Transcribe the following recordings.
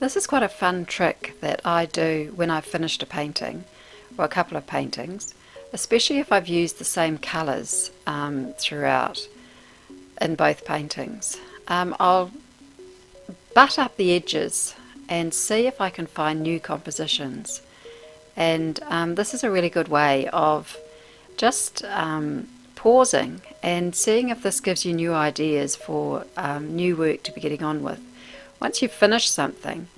This is quite a fun trick that I do when I've finished a painting, or a couple of paintings, especially if I've used the same colours throughout in both paintings. I'll butt up the edges and see if I can find new compositions. And this is a really good way of just pausing and seeing if this gives you new ideas for new work to be getting on with. Once you've finished something,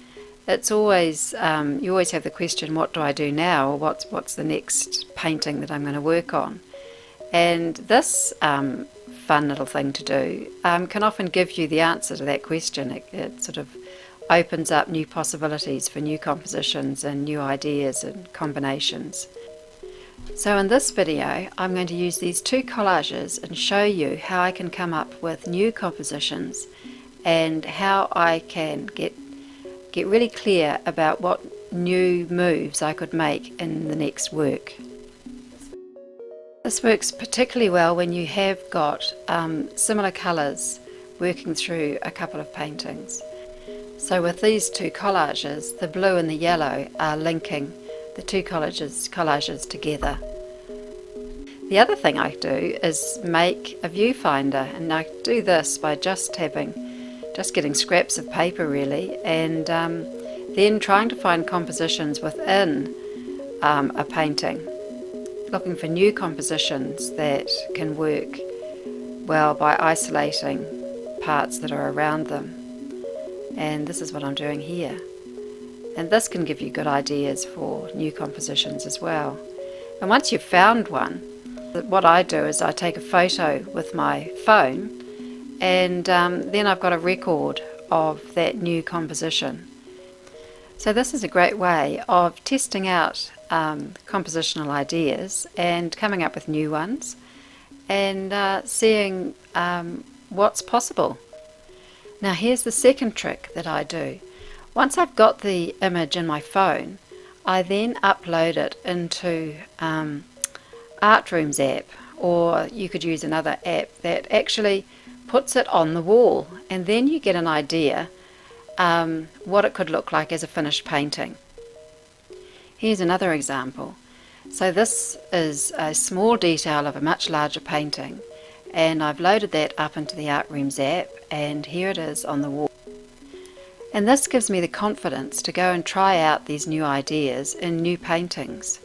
it's always you always have the question, what do I do now, or what's the next painting that I'm going to work on? And this fun little thing to do can often give you the answer to that question. It sort of opens up new possibilities for new compositions and new ideas and combinations. So in this video I'm going to use these two collages and show you how I can come up with new compositions and how I can get really clear about what new moves I could make in the next work. This works particularly well when you have got similar colours working through a couple of paintings. So with these two collages, the blue and the yellow are linking the two collages together. The other thing I do is make a viewfinder, and I do this by just getting scraps of paper really, and then trying to find compositions within a painting, looking for new compositions that can work well by isolating parts that are around them. And this is what I'm doing here. And this can give you good ideas for new compositions as well. And once you've found one, what I do is I take a photo with my phone, and then I've got a record of that new composition. So this is a great way of testing out compositional ideas and coming up with new ones, and seeing what's possible. Now here's the second trick that I do. Once I've got the image in my phone, I then upload it into Artroom's app, or you could use another app that actually puts it on the wall, and then you get an idea what it could look like as a finished painting. Here's another example. So this is a small detail of a much larger painting, and I've loaded that up into the Artroom's app, and here it is on the wall. And this gives me the confidence to go and try out these new ideas in new paintings.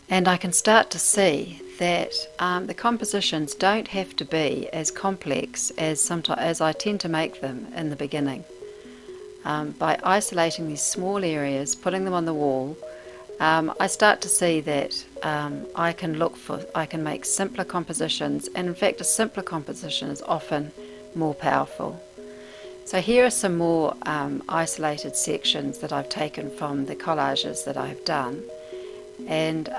And I can start to see that the compositions don't have to be as complex as I tend to make them in the beginning. By isolating these small areas, putting them on the wall, I start to see that I can make simpler compositions, and in fact a simpler composition is often more powerful. So here are some more isolated sections that I've taken from the collages that I've done, and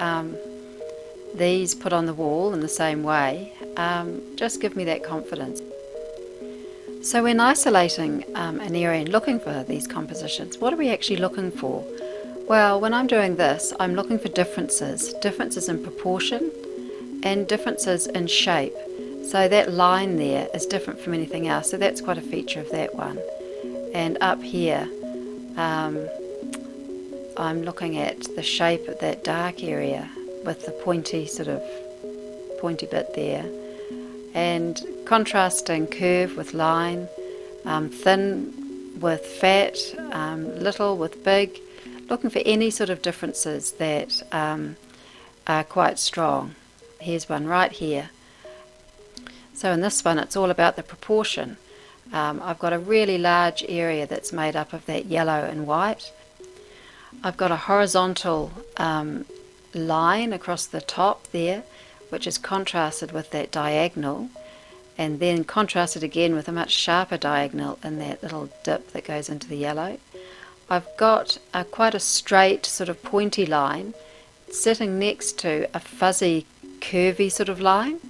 these put on the wall in the same way just give me that confidence. So when isolating an area and looking for these compositions, what are we actually looking for? Well, when I'm doing this, I'm looking for differences in proportion and differences in shape. So that line there is different from anything else, so that's quite a feature of that one. And up here, I'm looking at the shape of that dark area with the pointy bit there, and contrasting curve with line, thin with fat, little with big, looking for any sort of differences that are quite strong. Here's one right here. So in this one it's all about the proportion. I've got a really large area that's made up of that yellow and white. I've got a horizontal line across the top there, which is contrasted with that diagonal, and then contrasted again with a much sharper diagonal in that little dip that goes into the yellow. I've got quite a straight sort of pointy line sitting next to a fuzzy curvy sort of line,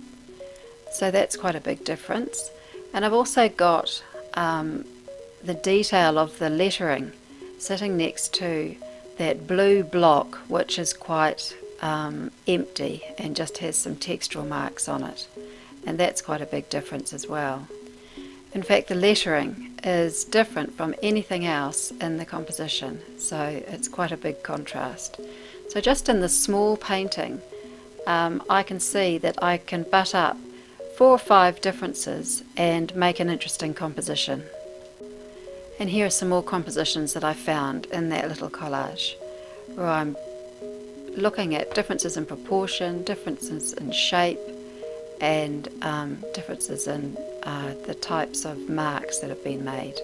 so that's quite a big difference. And I've also got the detail of the lettering sitting next to that blue block, which is quite empty and just has some textural marks on it, and that's quite a big difference as well. In fact, the lettering is different from anything else in the composition, so it's quite a big contrast. So just in this small painting, I can see that I can butt up 4 or 5 differences and make an interesting composition. And here are some more compositions that I found in that little collage, where I'm looking at differences in proportion, differences in shape, and differences in the types of marks that have been made.